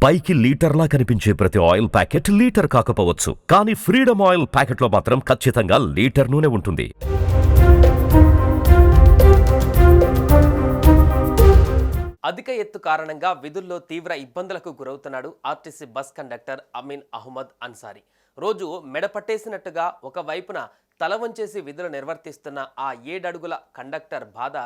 పైకి లీటర్లా కనిపించే ప్రతి ఆయిల్ ప్యాకెట్ లీటర్ కాకపోవచ్చు, కానీ ఫ్రీడమ్ ఆయిల్ ప్యాకెట్లో మాత్రం ఖచ్చితంగా లీటర్ నూనె ఉంటుంది. అధిక ఎత్తు కారణంగా విధుల్లో తీవ్ర ఇబ్బందులకు గురవుతున్నాడు RTC bus conductor Amin Ahmed Ansari. రోజు మెడపట్టేసినట్టుగా ఒకవైపున తల వంచేసి విధులు నిర్వర్తిస్తున్న ఆ 7 అడుగుల కండక్టర్ బాధ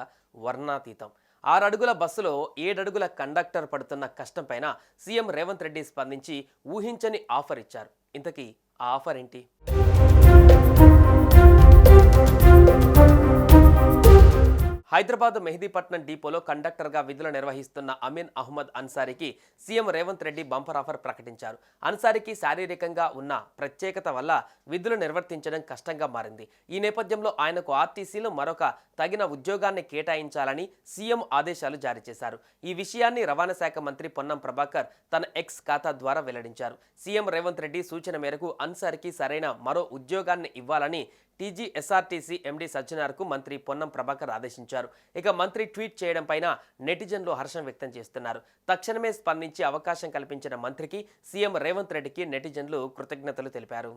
వర్ణాతీతం. 6 అడుగుల బస్సులో 7 అడుగుల కండక్టర్ పడుతున్న కష్టం పైన సీఎం రేవంత్ రెడ్డి స్పందించి ఊహించని ఆఫర్ ఇచ్చారు. ఇంతకీ ఆ ఆఫర్ ఏంటి? హైదరాబాద్ మెహదీపట్నం డిపోలో కండక్టర్గా విధులు నిర్వహిస్తున్న అమీన్ అహ్మద్ అన్సారీకి CM Revanth Reddy bumper offer ప్రకటించారు. అన్సారీకి శారీరకంగా ఉన్న ప్రత్యేకత వల్ల విధులు నిర్వర్తించడం కష్టంగా మారింది. ఈ నేపథ్యంలో ఆయనకు ఆర్టీసీలో మరొక తగిన ఉద్యోగాన్ని కేటాయించాలని సీఎం ఆదేశాలు జారీ చేశారు. ఈ విషయాన్ని రవాణా శాఖ మంత్రి పొన్నం ప్రభాకర్ తన ఎక్స్ ఖాతా ద్వారా వెల్లడించారు. సీఎం రేవంత్ రెడ్డి సూచన మేరకు అన్సారీకి సరైన మరో ఉద్యోగాన్ని ఇవ్వాలని టీజీఎస్ఆర్టీసీ ఎండీ సజ్జనార్కు మంత్రి పొన్నం ప్రభాకర్ ఆదేశించారు. ఇక మంత్రి ట్వీట్ చేయడం పైన నెటిజన్లు హర్షం వ్యక్తం చేస్తున్నారు. తక్షణమే స్పందించి అవకాశం కల్పించిన మంత్రికి సీఎం రేవంత్ రెడ్డికి నెటిజన్లు కృతజ్ఞతలు తెలిపారు.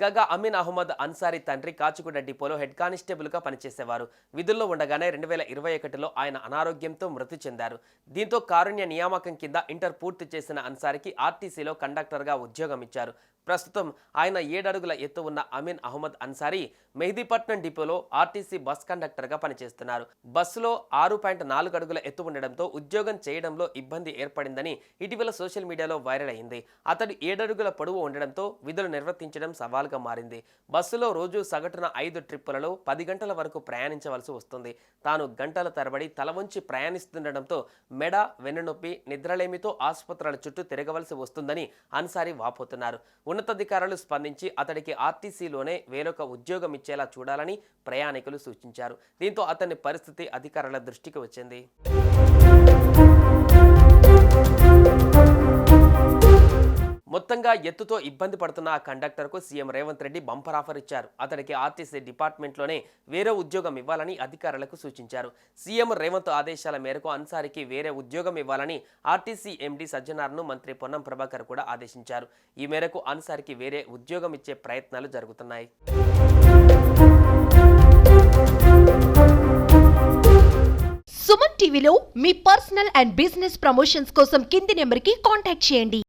కాగా అమీన్ అహ్మద్ అన్సారీ తండ్రి కాచిగూడ డిపోలో హెడ్ కానిస్టేబుల్గా పనిచేసేవారు. విధుల్లో ఉండగానే 2021లో ఆయన అనారోగ్యంతో మృతి చెందారు. దీంతో కారుణ్య నియామకం కింద ఇంటర్ పూర్తి చేసిన అన్సారీకి ఆర్టీసీలో కండక్టర్గా ఉద్యోగం ఇచ్చారు. ప్రస్తుతం ఆయన 7 అడుగుల ఎత్తు ఉన్న అమీన్ అహ్మద్ అన్సారీ మెహదీపట్నం డిపోలో ఆర్టీసీ బస్ కండక్టర్గా పనిచేస్తున్నారు. బస్సులో 6.4 అడుగుల ఎత్తు ఉండడంతో ఉద్యోగం చేయడంలో ఇబ్బంది ఏర్పడిందని ఇటీవల సోషల్ మీడియాలో వైరల్ అయింది. అతడు 7 అడుగుల పొడవు ఉండడంతో విధులు నిర్వర్తించడం సవాల్గా మారింది. బస్సులో రోజు సగటున 5 ట్రిప్పులలో 10 గంటల వరకు ప్రయాణించవలసి వస్తుంది. తాను గంటల తరబడి తల వంచి ప్రయాణిస్తుండటంతో మెడ, వెన్నునొప్పి, నిద్రలేమితో ఆసుపత్రుల చుట్టూ తిరగవలసి వస్తుందని అన్సారీ వాపోతున్నారు. ఉన్నతాధికారులు స్పందించి అతడికి ఆర్టీసీలోనే వేరొక ఉద్యోగం ఇచ్చేలా చూడాలని ప్రయాణికులు సూచించారు. దీంతో అతని పరిస్థితి అధికారుల దృష్టికి వచ్చింది. మొత్తంగా ఎత్తుతో ఇబ్బంది పడుతున్న ఆ కండక్టర్కు CM Revanth Reddy bumper offer ఇచ్చారు. అతడికి ఆర్టీసీ డిపార్ట్మెంట్లోనే వేరే ఉద్యోగం ఇవ్వాలని అధికారులకు సూచించారు. సీఎం రేవంత్ ఆదేశాల మేరకు అన్సారీకి వేరే ఉద్యోగం ఇవ్వాలని ఆర్టీసీ ఎండీ సజ్జనార్ను మంత్రి పొన్నం ప్రభాకర్ కూడా ఆదేశించారు. ఈ మేరకు అన్సారీకి వేరే ఉద్యోగం ఇచ్చే ప్రయత్నాలు జరుగుతున్నాయి. సుమన్ టీవీలో మీ పర్సనల్ అండ్ బిజినెస్ ప్రమోషన్స్ కోసం కింది నెంబర్కి కాంటాక్ట్ చేయండి.